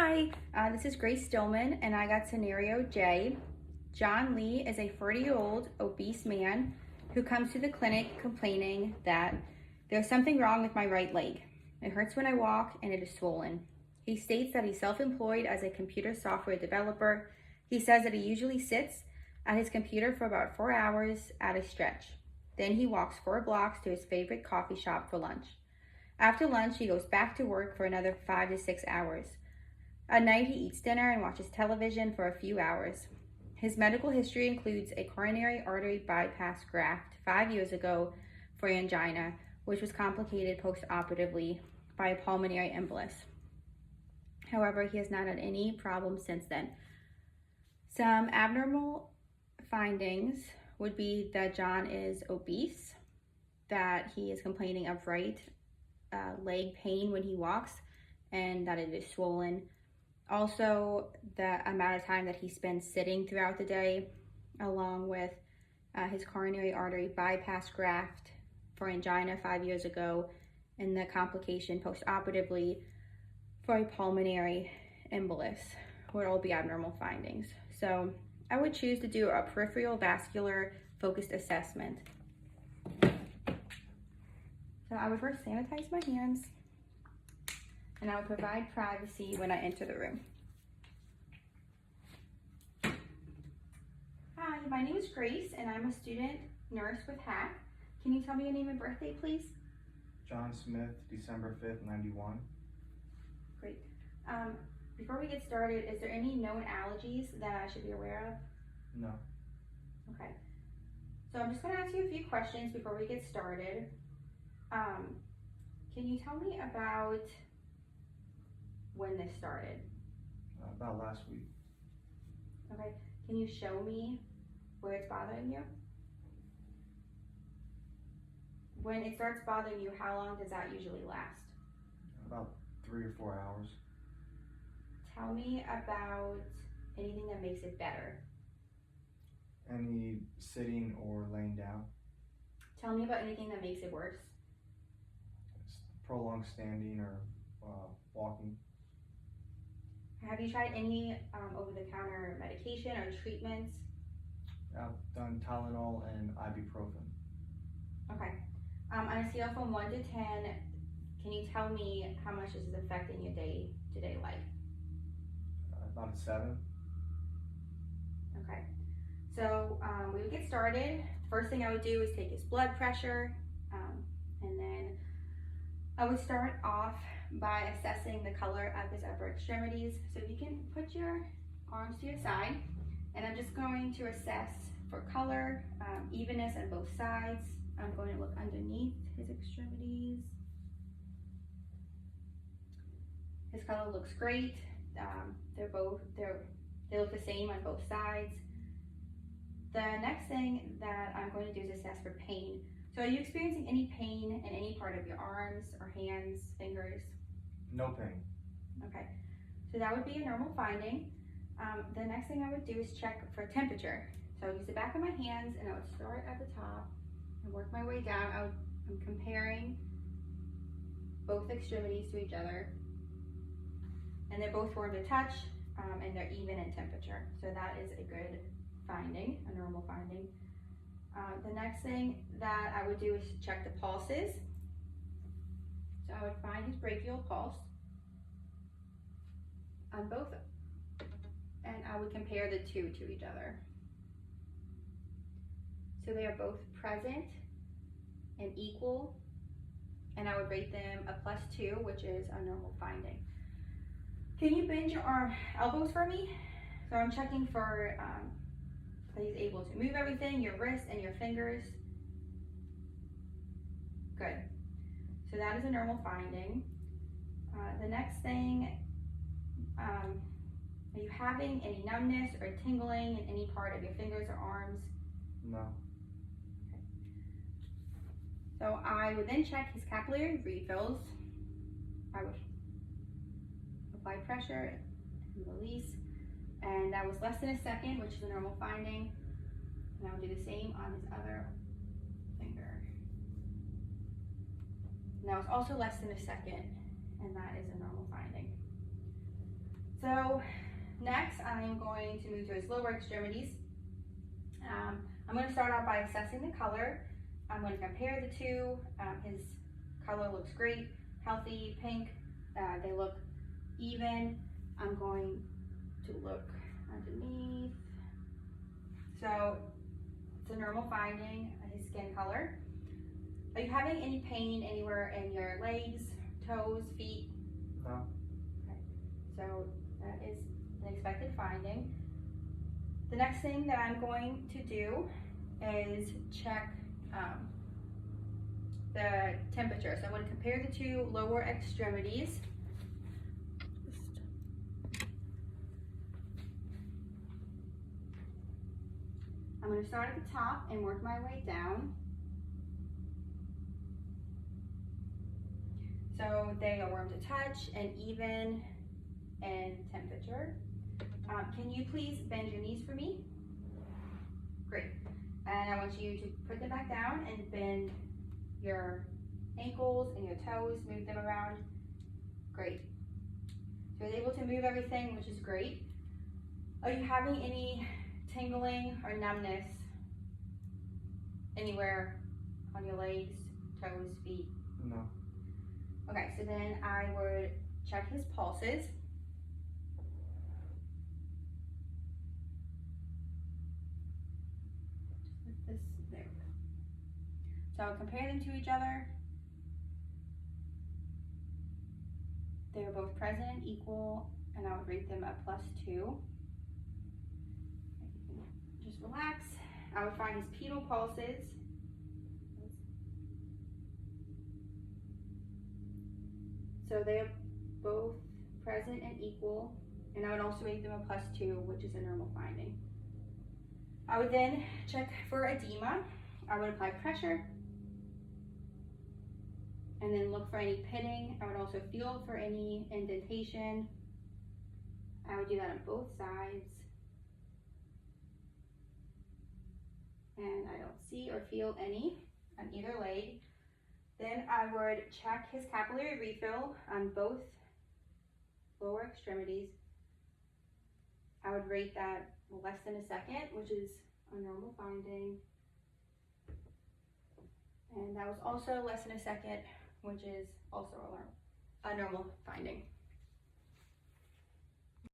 Hi, this is Grace Stillman, and I got scenario J. John Lee is a 40-year-old obese man who comes to the clinic complaining that there's something wrong with my right leg. It hurts when I walk and it is swollen. He states that he's self-employed as a computer software developer. He says that he usually sits at his computer for about 4 hours at a stretch. Then he walks 4 blocks to his favorite coffee shop for lunch. After lunch, he goes back to work for another 5 to 6 hours. At night, he eats dinner and watches television for a few hours. His medical history includes a coronary artery bypass graft 5 years ago for angina, which was complicated post-operatively by a pulmonary embolus. However, he has not had any problems since then. Some abnormal findings would be that John is obese, that he is complaining of right leg pain when he walks, and that it is swollen. Also, the amount of time that he spends sitting throughout the day, along with his coronary artery bypass graft for angina 5 years ago, and the complication post-operatively for a pulmonary embolus would all be abnormal findings. So I would choose to do a peripheral vascular focused assessment. So I would first sanitize my hands, and I would provide privacy when I enter the room. Hi, my name is Grace, and I'm a student nurse with HAC. Can you tell me your name and birthday, please? John Smith, December 5th, 91. Great. Before we get started, is there any known allergies that I should be aware of? No. Okay. So I'm just going to ask you a few questions before we get started. Can you tell me about when this started? About last week. Okay. Can you show me where it's bothering you? When it starts bothering you, how long does that usually last? About 3 or 4 hours. Tell me about anything that makes it better. Any sitting or laying down. Tell me about anything that makes it worse. Prolonged standing or walking. Have you tried any over-the-counter medication or treatments? I've done Tylenol and ibuprofen. Okay. On a scale from 1 to 10, can you tell me how much this is affecting your day-to-day life? About a 7. Okay. So we would get started. First thing I would do is take his blood pressure, and then I would start off by assessing the color of his upper extremities. So you can put your arms to your side, and I'm just going to assess for color, evenness on both sides. I'm going to look underneath his extremities. His color looks great. They look the same on both sides. The next thing that I'm going to do is assess for pain. So are you experiencing any pain in any part of your arms or hands, fingers? No pain. Okay, so that would be a normal finding. The next thing I would do is check for temperature. So I would use the back of my hands, and I would start at the top and work my way down. I'm comparing both extremities to each other, and they're both warm to touch, and they're even in temperature. So that is a good finding, a normal finding. The next thing that I would do is check the pulses. So I would find his brachial pulse on both, and I would compare the two to each other. So they are both present and equal, and I would rate them a +2, which is a normal finding. Can you bend your elbows for me? So I'm checking for that he's able to move everything, your wrist and your fingers. Good. So that is a normal finding. The next thing, are you having any numbness or tingling in any part of your fingers or arms? No. Okay. So I would then check his capillary refills. I would apply pressure and release. And that was less than a second, which is a normal finding. And I would do the same on his other finger. And that was also less than a second, and that is a normal finding. So next I'm going to move to his lower extremities. I'm going to start out by assessing the color. I'm going to compare the two. His color looks great, healthy, pink. They look even. I'm going to look underneath. So it's a normal finding, his skin color. Are you having any pain anywhere in your legs, toes, feet? No. Okay. So that is an expected finding. The next thing that I'm going to do is check the temperature. So I'm going to compare the two lower extremities. I'm going to start at the top and work my way down. So they are warm to touch and even in temperature. Can you please bend your knees for me? Great. And I want you to put them back down and bend your ankles and your toes, move them around. Great. So you're able to move everything, which is great. Are you having any tingling or numbness anywhere on your legs, toes, feet? No. Okay, so then I would check his pulses. This, there. So I'll compare them to each other. They're both present and equal, and I would rate them a +2. Just relax. I would find his pedal pulses. So they're both present and equal, and I would also rate them a +2, which is a normal finding. I would then check for edema. I would apply pressure and then look for any pitting. I would also feel for any indentation. I would do that on both sides. And I don't see or feel any on either leg. Then I would check his capillary refill on both lower extremities. I would rate that less than a second, which is a normal finding. And that was also less than a second, which is also a normal finding.